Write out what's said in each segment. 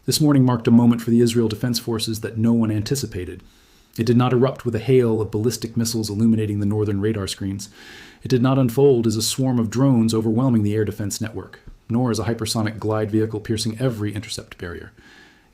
This morning marked a moment for the Israel Defense Forces that no one anticipated. It did not erupt with a hail of ballistic missiles illuminating the northern radar screens. It did not unfold as a swarm of drones overwhelming the air defense network, nor as a hypersonic glide vehicle piercing every intercept barrier.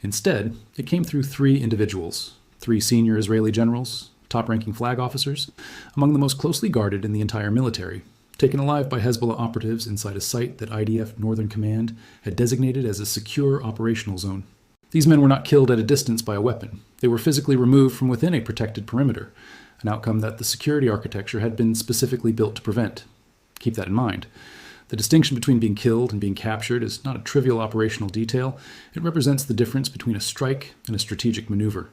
Instead, it came through three individuals, three senior Israeli generals, top-ranking flag officers, among the most closely guarded in the entire military, taken alive by Hezbollah operatives inside a site that IDF Northern Command had designated as a secure operational zone. These men were not killed at a distance by a weapon. They were physically removed from within a protected perimeter, an outcome that the security architecture had been specifically built to prevent. Keep that in mind. The distinction between being killed and being captured is not a trivial operational detail. It represents the difference between a strike and a strategic maneuver.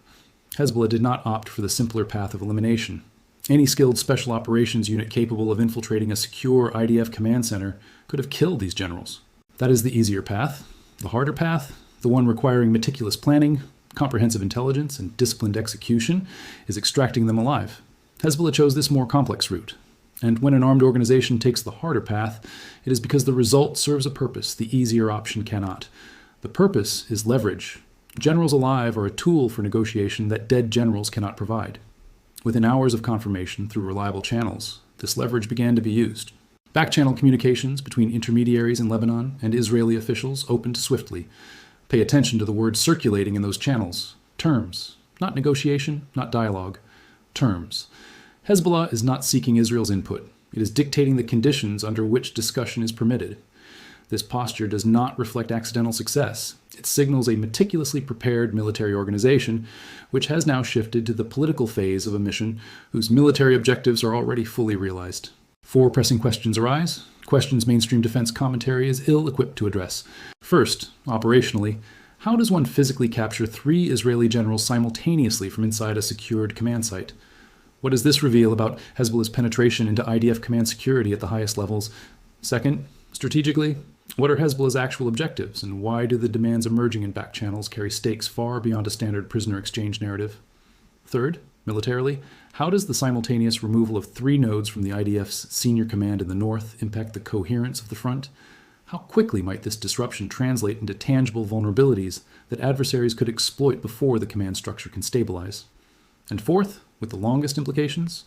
Hezbollah did not opt for the simpler path of elimination. Any skilled special operations unit capable of infiltrating a secure IDF command center could have killed these generals. That is the easier path. The harder path, the one requiring meticulous planning, comprehensive intelligence, and disciplined execution, is extracting them alive. Hezbollah chose this more complex route. And when an armed organization takes the harder path, it is because the result serves a purpose the easier option cannot. The purpose is leverage. Generals alive are a tool for negotiation that dead generals cannot provide. Within hours of confirmation through reliable channels, this leverage began to be used. Back-channel communications between intermediaries in Lebanon and Israeli officials opened swiftly. Pay attention to the words circulating in those channels. Terms. Not negotiation, not dialogue. Terms. Hezbollah is not seeking Israel's input. It is dictating the conditions under which discussion is permitted. This posture does not reflect accidental success. It signals a meticulously prepared military organization, which has now shifted to the political phase of a mission whose military objectives are already fully realized. Four pressing questions arise, questions mainstream defense commentary is ill-equipped to address. First, operationally, how does one physically capture three Israeli generals simultaneously from inside a secured command site? What does this reveal about Hezbollah's penetration into IDF command security at the highest levels? Second, strategically, what are Hezbollah's actual objectives, and why do the demands emerging in back channels carry stakes far beyond a standard prisoner exchange narrative? Third, militarily, how does the simultaneous removal of three nodes from the IDF's senior command in the north impact the coherence of the front? How quickly might this disruption translate into tangible vulnerabilities that adversaries could exploit before the command structure can stabilize? And fourth, with the longest implications,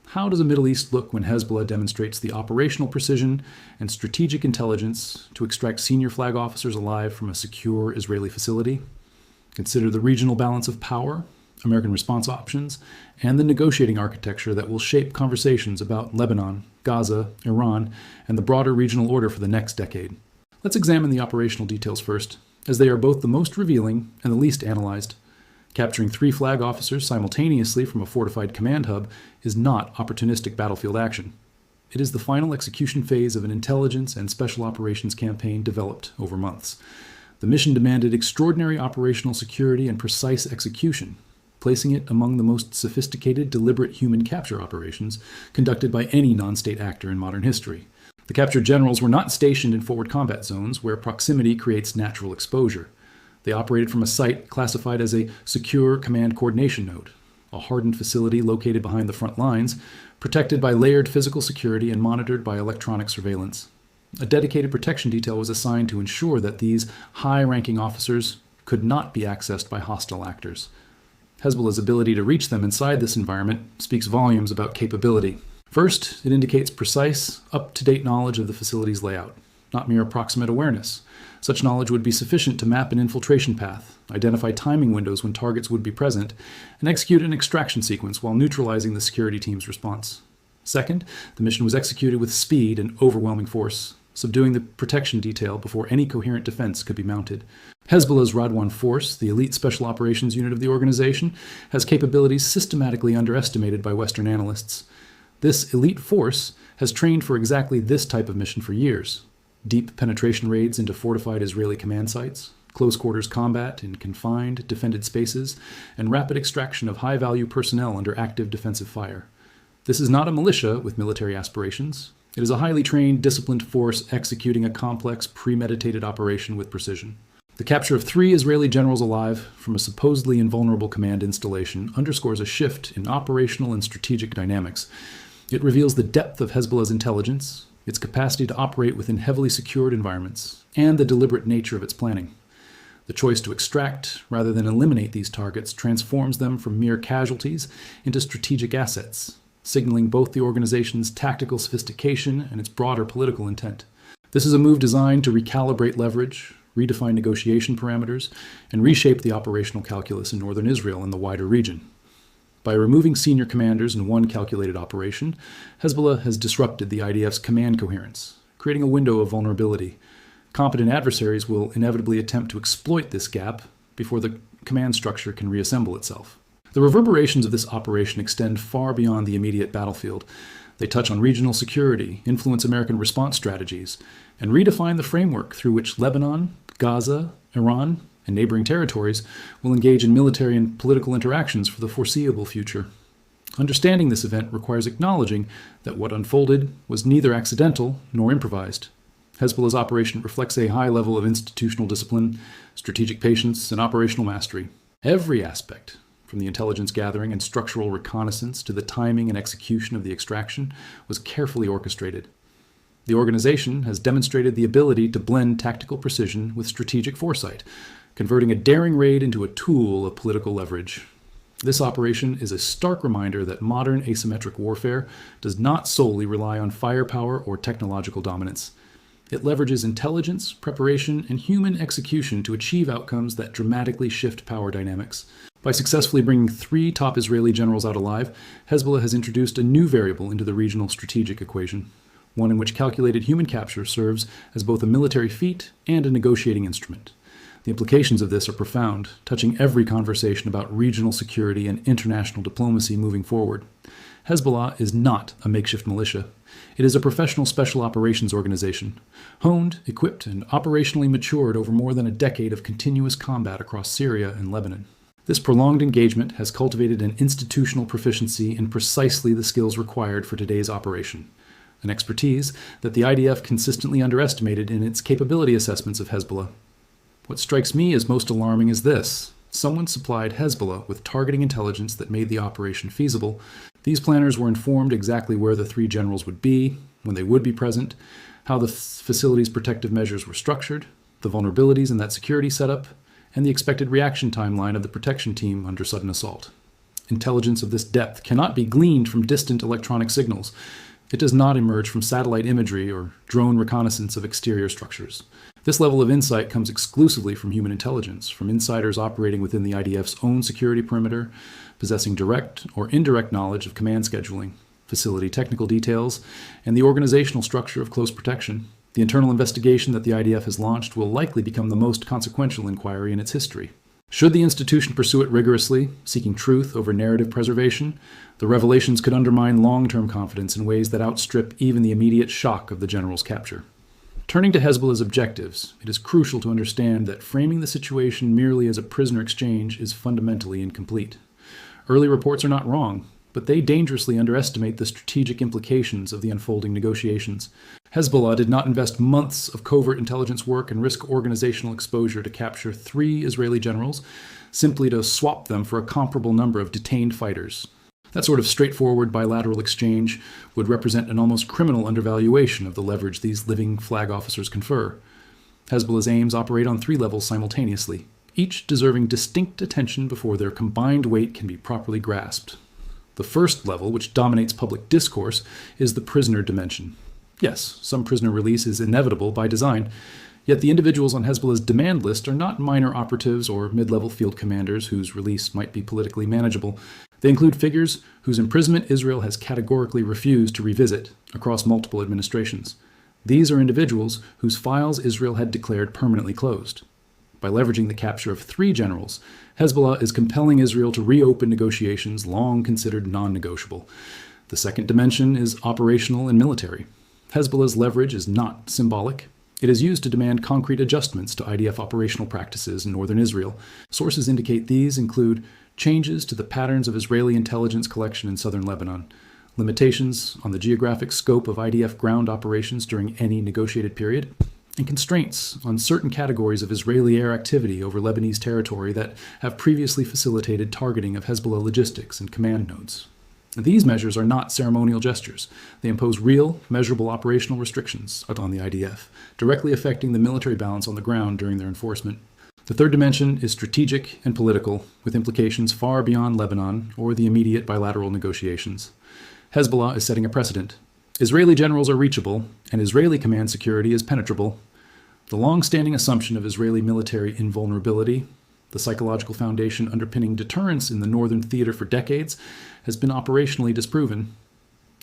how does the Middle East look when Hezbollah demonstrates the operational precision and strategic intelligence to extract senior flag officers alive from a secure Israeli facility? Consider the regional balance of power, American response options, and the negotiating architecture that will shape conversations about Lebanon, Gaza, Iran, and the broader regional order for the next decade. Let's examine the operational details first, as they are both the most revealing and the least analyzed. Capturing three flag officers simultaneously from a fortified command hub is not opportunistic battlefield action. It is the final execution phase of an intelligence and special operations campaign developed over months. The mission demanded extraordinary operational security and precise execution, placing it among the most sophisticated, deliberate human capture operations conducted by any non-state actor in modern history. The captured generals were not stationed in forward combat zones where proximity creates natural exposure. They operated from a site classified as a secure command coordination node, a hardened facility located behind the front lines, protected by layered physical security and monitored by electronic surveillance. A dedicated protection detail was assigned to ensure that these high-ranking officers could not be accessed by hostile actors. Hezbollah's ability to reach them inside this environment speaks volumes about capability. First, it indicates precise, up-to-date knowledge of the facility's layout, not mere approximate awareness. Such knowledge would be sufficient to map an infiltration path, identify timing windows when targets would be present, and execute an extraction sequence while neutralizing the security team's response. Second, the mission was executed with speed and overwhelming force, subduing the protection detail before any coherent defense could be mounted. Hezbollah's Radwan Force, the elite special operations unit of the organization, has capabilities systematically underestimated by Western analysts. This elite force has trained for exactly this type of mission for years. Deep penetration raids into fortified Israeli command sites, close-quarters combat in confined, defended spaces, and rapid extraction of high-value personnel under active defensive fire. This is not a militia with military aspirations. It is a highly trained, disciplined force executing a complex, premeditated operation with precision. The capture of three Israeli generals alive from a supposedly invulnerable command installation underscores a shift in operational and strategic dynamics. It reveals the depth of Hezbollah's intelligence, its capacity to operate within heavily secured environments, and the deliberate nature of its planning. The choice to extract rather than eliminate these targets transforms them from mere casualties into strategic assets, signaling both the organization's tactical sophistication and its broader political intent. This is a move designed to recalibrate leverage, redefine negotiation parameters, and reshape the operational calculus in northern Israel and the wider region. By removing senior commanders in one calculated operation, Hezbollah has disrupted the IDF's command coherence, creating a window of vulnerability. Competent adversaries will inevitably attempt to exploit this gap before the command structure can reassemble itself. The reverberations of this operation extend far beyond the immediate battlefield. They touch on regional security, influence American response strategies, and redefine the framework through which Lebanon, Gaza, Iran, and neighboring territories will engage in military and political interactions for the foreseeable future. Understanding this event requires acknowledging that what unfolded was neither accidental nor improvised. Hezbollah's operation reflects a high level of institutional discipline, strategic patience, and operational mastery. Every aspect, from the intelligence gathering and structural reconnaissance to the timing and execution of the extraction, was carefully orchestrated. The organization has demonstrated the ability to blend tactical precision with strategic foresight, converting a daring raid into a tool of political leverage. This operation is a stark reminder that modern asymmetric warfare does not solely rely on firepower or technological dominance. It leverages intelligence, preparation, and human execution to achieve outcomes that dramatically shift power dynamics. By successfully bringing 3 top Israeli generals out alive, Hezbollah has introduced a new variable into the regional strategic equation, one in which calculated human capture serves as both a military feat and a negotiating instrument. The implications of this are profound, touching every conversation about regional security and international diplomacy moving forward. Hezbollah is not a makeshift militia. It is a professional special operations organization, honed, equipped, and operationally matured over more than a decade of continuous combat across Syria and Lebanon. This prolonged engagement has cultivated an institutional proficiency in precisely the skills required for today's operation, an expertise that the IDF consistently underestimated in its capability assessments of Hezbollah. What strikes me as most alarming is this. Someone supplied Hezbollah with targeting intelligence that made the operation feasible. These planners were informed exactly where the 3 generals would be, when they would be present, how the facility's protective measures were structured, the vulnerabilities in that security setup, and the expected reaction timeline of the protection team under sudden assault. Intelligence of this depth cannot be gleaned from distant electronic signals. It does not emerge from satellite imagery or drone reconnaissance of exterior structures. This level of insight comes exclusively from human intelligence, from insiders operating within the IDF's own security perimeter, possessing direct or indirect knowledge of command scheduling, facility technical details, and the organizational structure of close protection. The internal investigation that the IDF has launched will likely become the most consequential inquiry in its history. Should the institution pursue it rigorously, seeking truth over narrative preservation, the revelations could undermine long-term confidence in ways that outstrip even the immediate shock of the general's capture. Turning to Hezbollah's objectives, it is crucial to understand that framing the situation merely as a prisoner exchange is fundamentally incomplete. Early reports are not wrong, but they dangerously underestimate the strategic implications of the unfolding negotiations. Hezbollah did not invest months of covert intelligence work and risk organizational exposure to capture 3 Israeli generals, simply to swap them for a comparable number of detained fighters. That sort of straightforward bilateral exchange would represent an almost criminal undervaluation of the leverage these living flag officers confer. Hezbollah's aims operate on 3 levels simultaneously, each deserving distinct attention before their combined weight can be properly grasped. The first level, which dominates public discourse, is the prisoner dimension. Yes, some prisoner release is inevitable by design, yet the individuals on Hezbollah's demand list are not minor operatives or mid-level field commanders whose release might be politically manageable. They include figures whose imprisonment Israel has categorically refused to revisit across multiple administrations. These are individuals whose files Israel had declared permanently closed. By leveraging the capture of 3 generals, Hezbollah is compelling Israel to reopen negotiations long considered non-negotiable. The second dimension is operational and military. Hezbollah's leverage is not symbolic. It is used to demand concrete adjustments to IDF operational practices in northern Israel. Sources indicate these include changes to the patterns of Israeli intelligence collection in southern Lebanon, limitations on the geographic scope of IDF ground operations during any negotiated period, and constraints on certain categories of Israeli air activity over Lebanese territory that have previously facilitated targeting of Hezbollah logistics and command nodes. These measures are not ceremonial gestures. They impose real, measurable operational restrictions on the IDF, directly affecting the military balance on the ground during their enforcement. The third dimension is strategic and political, with implications far beyond Lebanon or the immediate bilateral negotiations. Hezbollah is setting a precedent. Israeli generals are reachable, and Israeli command security is penetrable. The long-standing assumption of Israeli military invulnerability, the psychological foundation underpinning deterrence in the northern theater for decades, has been operationally disproven.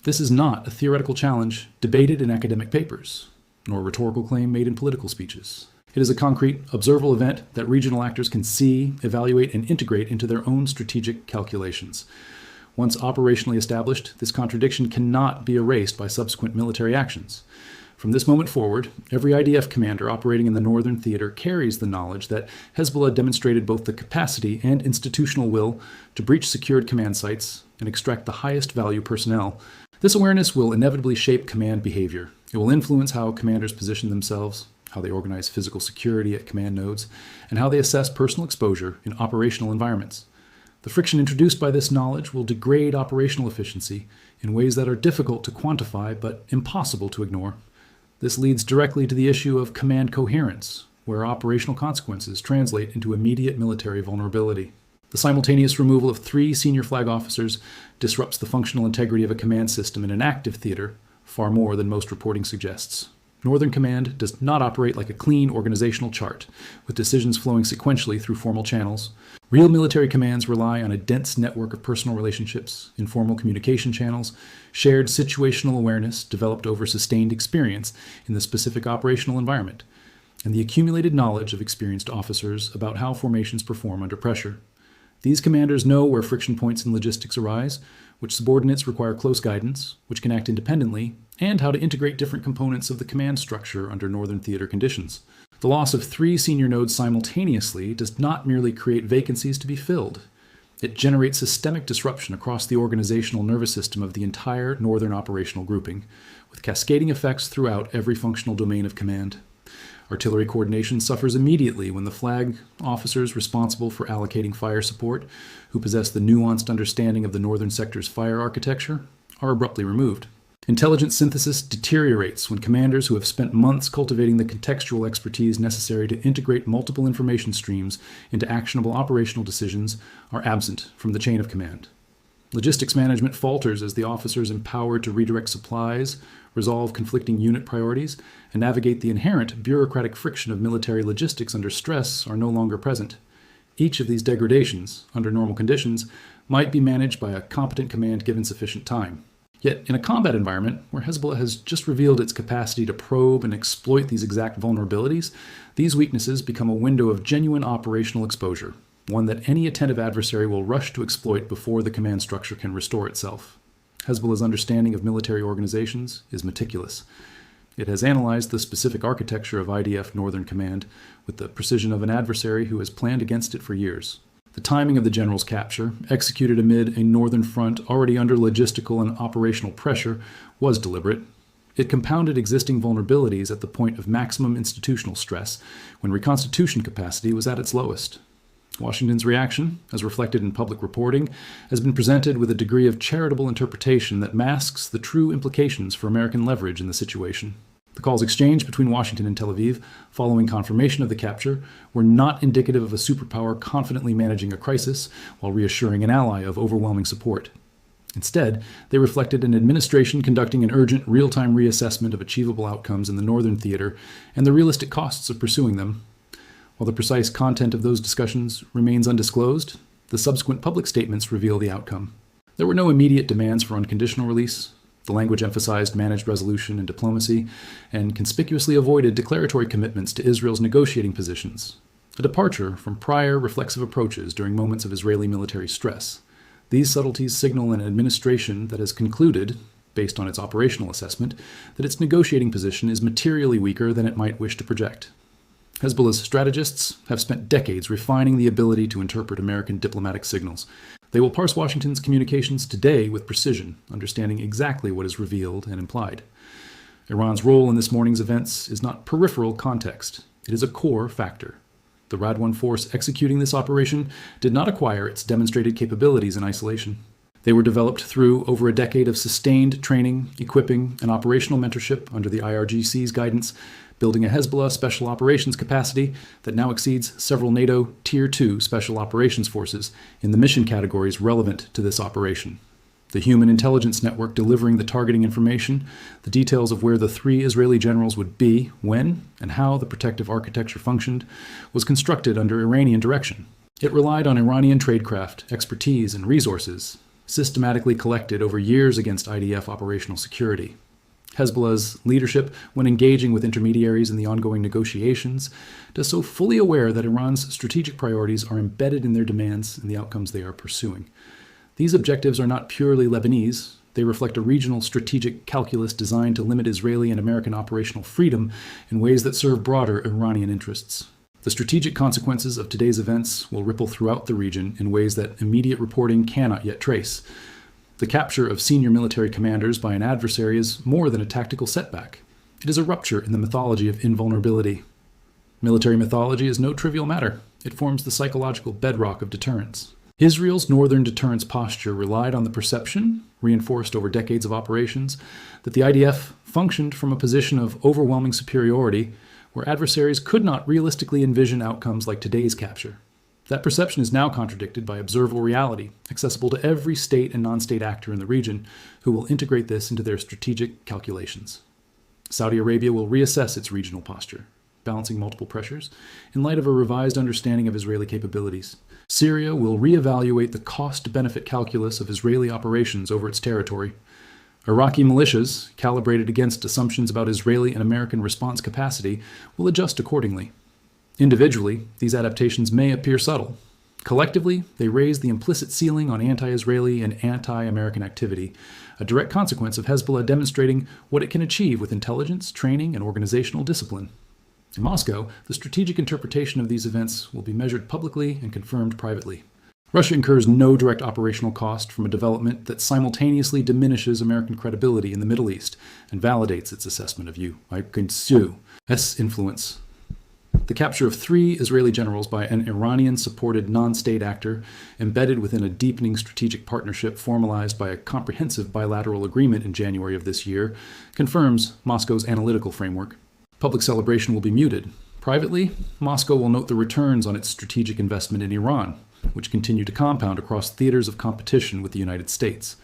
This is not a theoretical challenge debated in academic papers, nor a rhetorical claim made in political speeches. It is a concrete, observable event that regional actors can see, evaluate, and integrate into their own strategic calculations. Once operationally established, this contradiction cannot be erased by subsequent military actions. From this moment forward, every IDF commander operating in the northern theater carries the knowledge that Hezbollah demonstrated both the capacity and institutional will to breach secured command sites and extract the highest value personnel. This awareness will inevitably shape command behavior. It will influence how commanders position themselves, how they organize physical security at command nodes, and how they assess personal exposure in operational environments. The friction introduced by this knowledge will degrade operational efficiency in ways that are difficult to quantify but impossible to ignore. This leads directly to the issue of command coherence, where operational consequences translate into immediate military vulnerability. The simultaneous removal of 3 senior flag officers disrupts the functional integrity of a command system in an active theater far more than most reporting suggests. Northern Command does not operate like a clean organizational chart, with decisions flowing sequentially through formal channels. Real military commands rely on a dense network of personal relationships, informal communication channels, shared situational awareness developed over sustained experience in the specific operational environment, and the accumulated knowledge of experienced officers about how formations perform under pressure. These commanders know where friction points in logistics arise, which subordinates require close guidance, which can act independently, and how to integrate different components of the command structure under northern theater conditions. The loss of 3 senior nodes simultaneously does not merely create vacancies to be filled. It generates systemic disruption across the organizational nervous system of the entire northern operational grouping, with cascading effects throughout every functional domain of command. Artillery coordination suffers immediately when the flag officers responsible for allocating fire support, who possess the nuanced understanding of the northern sector's fire architecture, are abruptly removed. Intelligence synthesis deteriorates when commanders who have spent months cultivating the contextual expertise necessary to integrate multiple information streams into actionable operational decisions are absent from the chain of command. Logistics management falters as the officers empowered to redirect supplies, resolve conflicting unit priorities, and navigate the inherent bureaucratic friction of military logistics under stress are no longer present. Each of these degradations, under normal conditions, might be managed by a competent command given sufficient time. Yet, in a combat environment where Hezbollah has just revealed its capacity to probe and exploit these exact vulnerabilities, these weaknesses become a window of genuine operational exposure, one that any attentive adversary will rush to exploit before the command structure can restore itself. Hezbollah's understanding of military organizations is meticulous. It has analyzed the specific architecture of IDF Northern Command with the precision of an adversary who has planned against it for years. The timing of the general's capture, executed amid a northern front already under logistical and operational pressure, was deliberate. It compounded existing vulnerabilities at the point of maximum institutional stress, when reconstitution capacity was at its lowest. Washington's reaction, as reflected in public reporting, has been presented with a degree of charitable interpretation that masks the true implications for American leverage in the situation. The calls exchanged between Washington and Tel Aviv, following confirmation of the capture, were not indicative of a superpower confidently managing a crisis while reassuring an ally of overwhelming support. Instead, they reflected an administration conducting an urgent, real-time reassessment of achievable outcomes in the northern theater and the realistic costs of pursuing them. While the precise content of those discussions remains undisclosed, the subsequent public statements reveal the outcome. There were no immediate demands for unconditional release. The language emphasized managed resolution and diplomacy, and conspicuously avoided declaratory commitments to Israel's negotiating positions, a departure from prior reflexive approaches during moments of Israeli military stress. These subtleties signal an administration that has concluded, based on its operational assessment, that its negotiating position is materially weaker than it might wish to project. Hezbollah's strategists have spent decades refining the ability to interpret American diplomatic signals. They will parse Washington's communications today with precision, understanding exactly what is revealed and implied. Iran's role in this morning's events is not peripheral context. It is a core factor. The Radwan force executing this operation did not acquire its demonstrated capabilities in isolation. They were developed through over a decade of sustained training, equipping, and operational mentorship under the IRGC's guidance, building a Hezbollah special operations capacity that now exceeds several NATO Tier 2 special operations forces in the mission categories relevant to this operation. The human intelligence network delivering the targeting information, the details of where the 3 Israeli generals would be, when, and how the protective architecture functioned, was constructed under Iranian direction. It relied on Iranian tradecraft, expertise, and resources, systematically collected over years against IDF operational security. Hezbollah's leadership, when engaging with intermediaries in the ongoing negotiations, does so fully aware that Iran's strategic priorities are embedded in their demands and the outcomes they are pursuing. These objectives are not purely Lebanese. They reflect a regional strategic calculus designed to limit Israeli and American operational freedom in ways that serve broader Iranian interests. The strategic consequences of today's events will ripple throughout the region in ways that immediate reporting cannot yet trace. The capture of senior military commanders by an adversary is more than a tactical setback. It is a rupture in the mythology of invulnerability. Military mythology is no trivial matter. It forms the psychological bedrock of deterrence. Israel's northern deterrence posture relied on the perception, reinforced over decades of operations, that the IDF functioned from a position of overwhelming superiority where adversaries could not realistically envision outcomes like today's capture. That perception is now contradicted by observable reality, accessible to every state and non-state actor in the region who will integrate this into their strategic calculations. Saudi Arabia will reassess its regional posture, balancing multiple pressures, in light of a revised understanding of Israeli capabilities. Syria will reevaluate the cost-benefit calculus of Israeli operations over its territory. Iraqi militias, calibrated against assumptions about Israeli and American response capacity, will adjust accordingly. Individually, these adaptations may appear subtle. Collectively, they raise the implicit ceiling on anti-Israeli and anti-American activity, a direct consequence of Hezbollah demonstrating what it can achieve with intelligence, training, and organizational discipline. In Moscow, the strategic interpretation of these events will be measured publicly and confirmed privately. Russia incurs no direct operational cost from a development that simultaneously diminishes American credibility in the Middle East and validates its assessment of U.S. influence. The capture of 3 Israeli generals by an Iranian-supported non-state actor embedded within a deepening strategic partnership formalized by a comprehensive bilateral agreement in January of this year confirms Moscow's analytical framework. Public celebration will be muted. Privately, Moscow will note the returns on its strategic investment in Iran, which continue to compound across theaters of competition with the United States.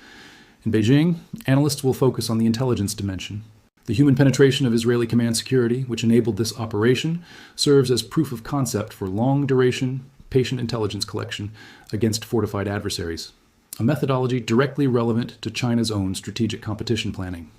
In Beijing, analysts will focus on the intelligence dimension. The human penetration of Israeli command security, which enabled this operation, serves as proof of concept for long-duration, patient intelligence collection against fortified adversaries, a methodology directly relevant to China's own strategic competition planning.